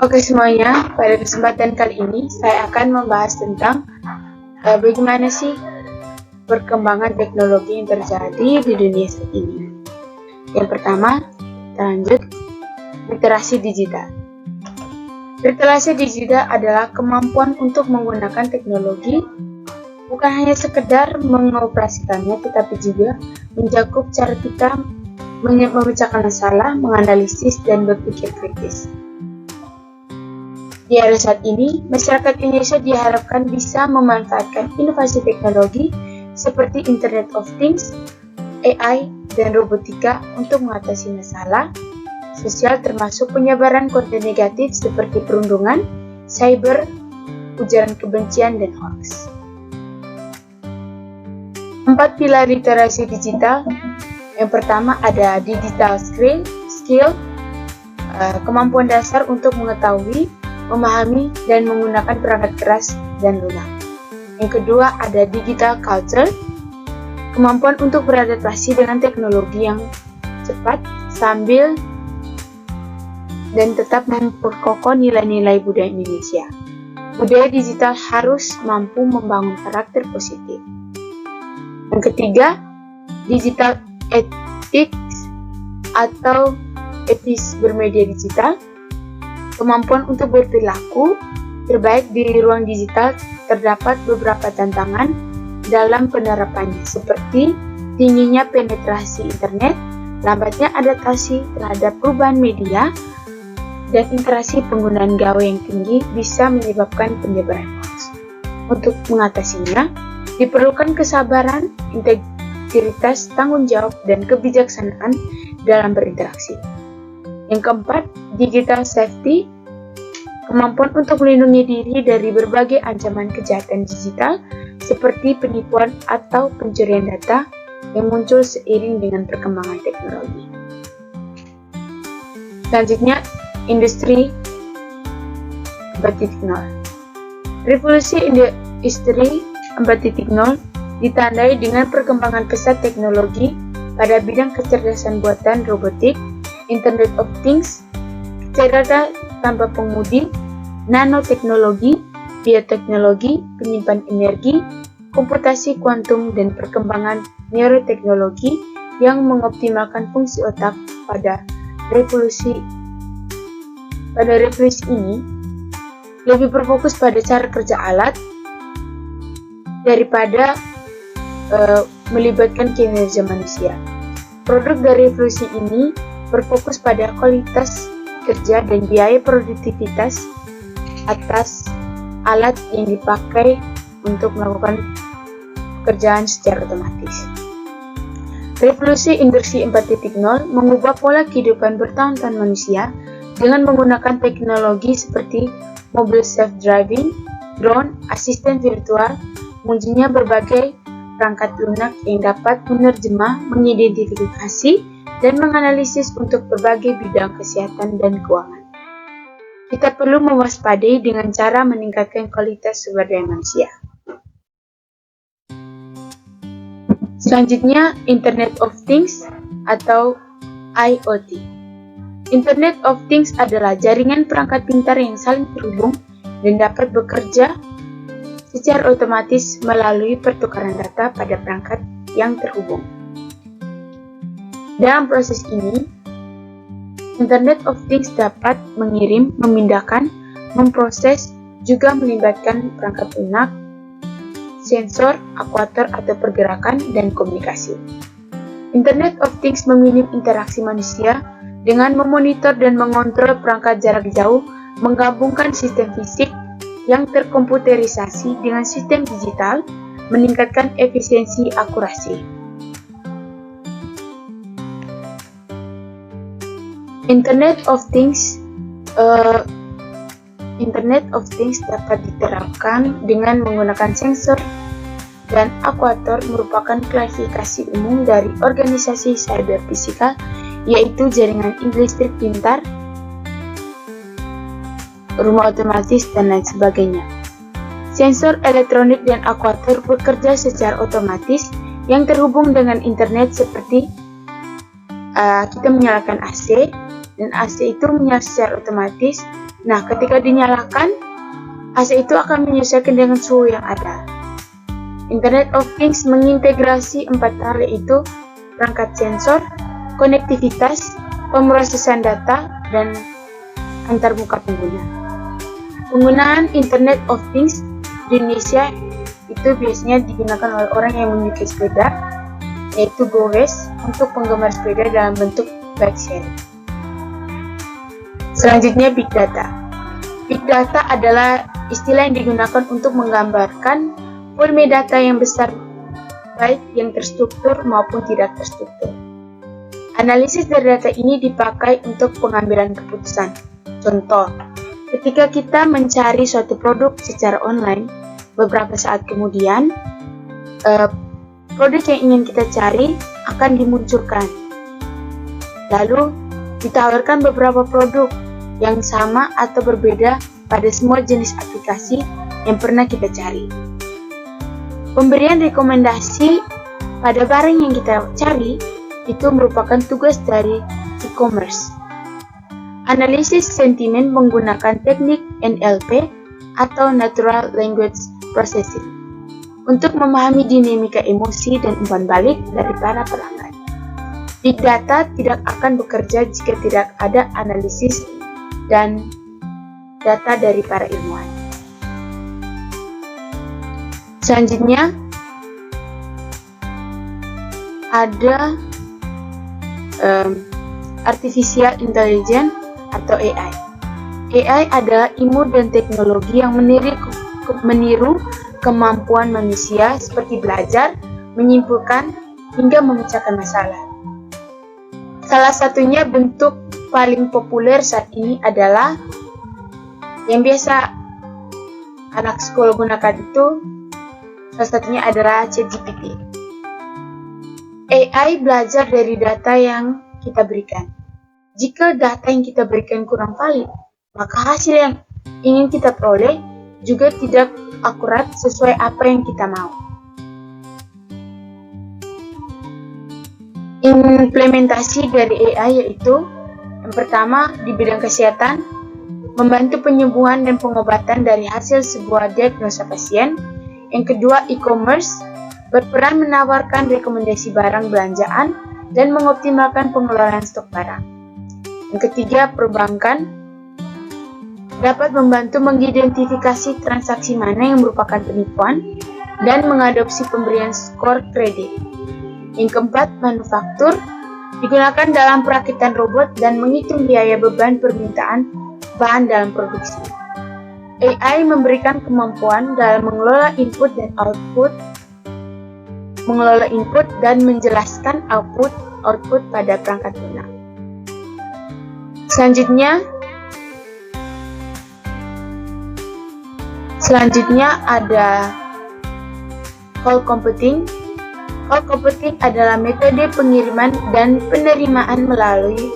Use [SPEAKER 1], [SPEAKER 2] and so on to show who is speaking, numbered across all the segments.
[SPEAKER 1] Oke semuanya, pada kesempatan kali ini saya akan membahas tentang bagaimana sih perkembangan teknologi yang terjadi di dunia saat ini. Yang pertama, lanjut, literasi digital. Literasi digital adalah kemampuan untuk menggunakan teknologi bukan hanya sekedar mengoperasikannya, tetapi juga mencakup cara kita memecahkan masalah, menganalisis, dan berpikir kritis. Di era saat ini, masyarakat Indonesia diharapkan bisa memanfaatkan inovasi teknologi seperti Internet of Things, AI, dan robotika untuk mengatasi masalah sosial termasuk penyebaran konten negatif seperti perundungan, cyber, ujaran kebencian, dan hoax. 4 pilar literasi digital. Yang pertama ada digital skill, kemampuan dasar untuk mengetahui, memahami, dan menggunakan perangkat keras dan lunak. Yang kedua ada digital culture, kemampuan untuk beradaptasi dengan teknologi yang cepat sambil dan tetap memperkokoh nilai-nilai budaya Indonesia. Budaya digital harus mampu membangun karakter positif. Yang ketiga, digital ethics atau etis bermedia digital, kemampuan untuk berperilaku terbaik di ruang digital. Terdapat beberapa tantangan dalam penerapannya seperti tingginya penetrasi internet, lambatnya adaptasi terhadap perubahan media, dan interaksi penggunaan gawai yang tinggi bisa menyebabkan penyebaran hoax. Untuk mengatasinya, diperlukan kesabaran, integritas, tanggung jawab, dan kebijaksanaan dalam berinteraksi. Yang keempat, digital safety, kemampuan untuk melindungi diri dari berbagai ancaman kejahatan digital seperti penipuan atau pencurian data yang muncul seiring dengan perkembangan teknologi. Selanjutnya, industri 4.0. Revolusi industri 4.0 ditandai dengan perkembangan pesat teknologi pada bidang kecerdasan buatan, robotik, Internet of Things, cerdas tanpa pengemudi, nanoteknologi, bioteknologi, penyimpan energi, komputasi kuantum, dan perkembangan neuroteknologi yang mengoptimalkan fungsi otak. Pada revolusi ini lebih berfokus pada cara kerja alat daripada melibatkan kinerja manusia. Produk dari revolusi ini berfokus pada kualitas kerja dan biaya produktivitas atas alat yang dipakai untuk melakukan pekerjaan secara otomatis. Revolusi industri 4.0 mengubah pola kehidupan bertahun-tahun manusia dengan menggunakan teknologi seperti mobil self-driving, drone, asisten virtual, munculnya berbagai perangkat lunak yang dapat menerjemah, mengidentifikasi, dan menganalisis untuk berbagai bidang kesehatan dan keuangan. Kita perlu mewaspadai dengan cara meningkatkan kualitas sumber daya manusia. Selanjutnya, Internet of Things atau IoT. Internet of Things adalah jaringan perangkat pintar yang saling terhubung dan dapat bekerja secara otomatis melalui pertukaran data pada perangkat yang terhubung. Dalam proses ini, Internet of Things dapat mengirim, memindahkan, memproses, juga melibatkan perangkat lunak, sensor, aktuator atau pergerakan, dan komunikasi. Internet of Things meminim interaksi manusia dengan memonitor dan mengontrol perangkat jarak jauh, menggabungkan sistem fisik yang terkomputerisasi dengan sistem digital, meningkatkan efisiensi akurasi. Internet of Things dapat diterapkan dengan menggunakan sensor dan aktuator merupakan klasifikasi umum dari organisasi cyber fisikal, yaitu jaringan listrik pintar, rumah otomatis, dan lain sebagainya. Sensor elektronik dan aktuator bekerja secara otomatis yang terhubung dengan internet seperti kita menyalakan AC, dan AC itu menyala secara otomatis Nah, ketika dinyalakan, AC itu akan menyesuaikan dengan suhu yang ada. Internet of Things mengintegrasi 4 hal, yaitu perangkat sensor, konektivitas, pemrosesan data, dan antarmuka pengguna. Penggunaan Internet of Things di Indonesia itu biasanya digunakan oleh orang yang menyukai sepeda, yaitu gowes untuk penggemar sepeda dalam bentuk bike sharing. Selanjutnya, Big Data. Big Data adalah istilah yang digunakan untuk menggambarkan volume data yang besar, baik yang terstruktur maupun tidak terstruktur. Analisis dari data ini dipakai untuk pengambilan keputusan. Contoh, ketika kita mencari suatu produk secara online, beberapa saat kemudian, produk yang ingin kita cari akan dimunculkan. Lalu, ditawarkan beberapa produk yang sama atau berbeda pada semua jenis aplikasi yang pernah kita cari. Pemberian rekomendasi pada barang yang kita cari itu merupakan tugas dari e-commerce. Analisis sentimen menggunakan teknik NLP atau Natural Language Processing untuk memahami dinamika emosi dan umpan balik dari para pelanggan. Big Data tidak akan bekerja jika tidak ada analisis dan data dari para ilmuwan. Selanjutnya, ada Artificial Intelligence atau AI. AI adalah ilmu dan teknologi yang meniru kemampuan manusia seperti belajar, menyimpulkan, hingga memecahkan masalah. Salah satunya bentuk paling populer saat ini adalah yang biasa anak sekolah gunakan itu, salah satunya adalah ChatGPT. AI belajar dari data yang kita berikan. Jika data yang kita berikan kurang valid, maka hasil yang ingin kita peroleh juga tidak akurat sesuai apa yang kita mau. Implementasi dari AI yaitu yang pertama di bidang kesehatan, membantu penyembuhan dan pengobatan dari hasil sebuah diagnosa pasien. Yang kedua, e-commerce, berperan menawarkan rekomendasi barang belanjaan dan mengoptimalkan pengelolaan stok barang. Yang ketiga, perbankan, dapat membantu mengidentifikasi transaksi mana yang merupakan penipuan dan mengadopsi pemberian skor kredit. Yang keempat, manufaktur, digunakan dalam perakitan robot dan menghitung biaya beban permintaan bahan dalam produksi. AI memberikan kemampuan dalam mengelola input dan menjelaskan output pada perangkat lunak. Selanjutnya ada call computing. Call computing adalah metode pengiriman dan penerimaan melalui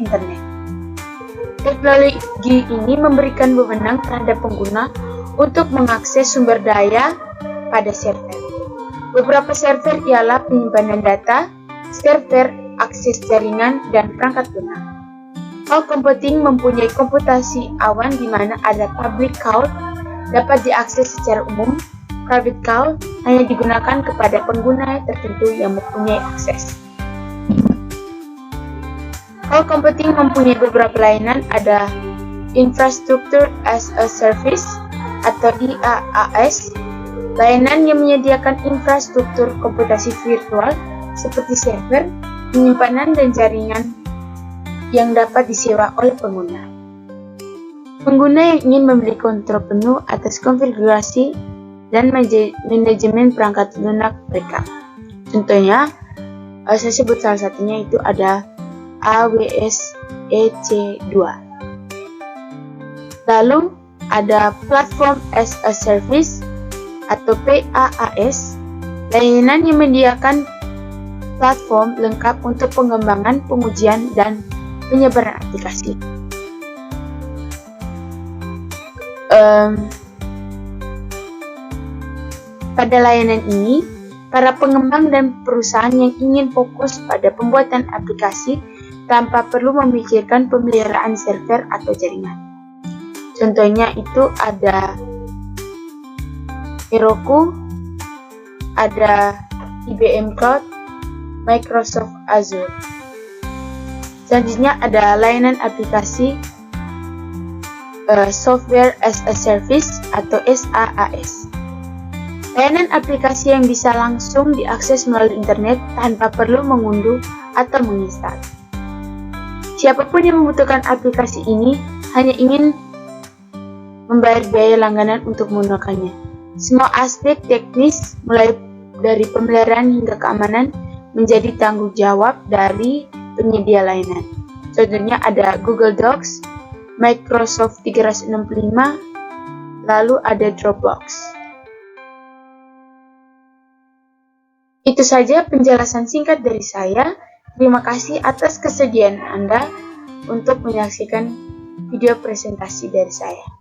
[SPEAKER 1] internet. Teknologi ini memberikan wewenang terhadap pengguna untuk mengakses sumber daya pada server. Beberapa server ialah penyimpanan data, server, akses jaringan, dan perangkat lunak. Cloud computing mempunyai komputasi awan di mana ada public cloud dapat diakses secara umum. Private cloud hanya digunakan kepada pengguna tertentu yang mempunyai akses. Cloud computing mempunyai beberapa layanan, ada Infrastructure as a Service atau IaaS, layanan yang menyediakan infrastruktur komputasi virtual seperti server, penyimpanan, dan jaringan yang dapat disewa oleh pengguna. Pengguna yang ingin membeli kontrol penuh atas konfigurasi dan manajemen perangkat lunak mereka. Contohnya, saya sebut salah satunya itu ada AWS EC2. Lalu ada Platform as a Service atau PaaS, layanan yang menyediakan platform lengkap untuk pengembangan, pengujian, dan penyebaran aplikasi. Pada layanan ini, para pengembang dan perusahaan yang ingin fokus pada pembuatan aplikasi tanpa perlu memikirkan pemeliharaan server atau jaringan. Contohnya itu ada Heroku, ada IBM Cloud, Microsoft Azure. Selanjutnya ada layanan aplikasi Software as a Service atau SaaS. Layanan aplikasi yang bisa langsung diakses melalui internet tanpa perlu mengunduh atau menginstal. Siapapun yang membutuhkan aplikasi ini hanya ingin membayar biaya langganan untuk menggunakannya. Semua aspek teknis mulai dari pemeliharaan hingga keamanan menjadi tanggung jawab dari penyedia layanan. Contohnya ada Google Docs, Microsoft 365, lalu ada Dropbox. Itu saja penjelasan singkat dari saya. Terima kasih atas kesediaan Anda untuk menyaksikan video presentasi dari saya.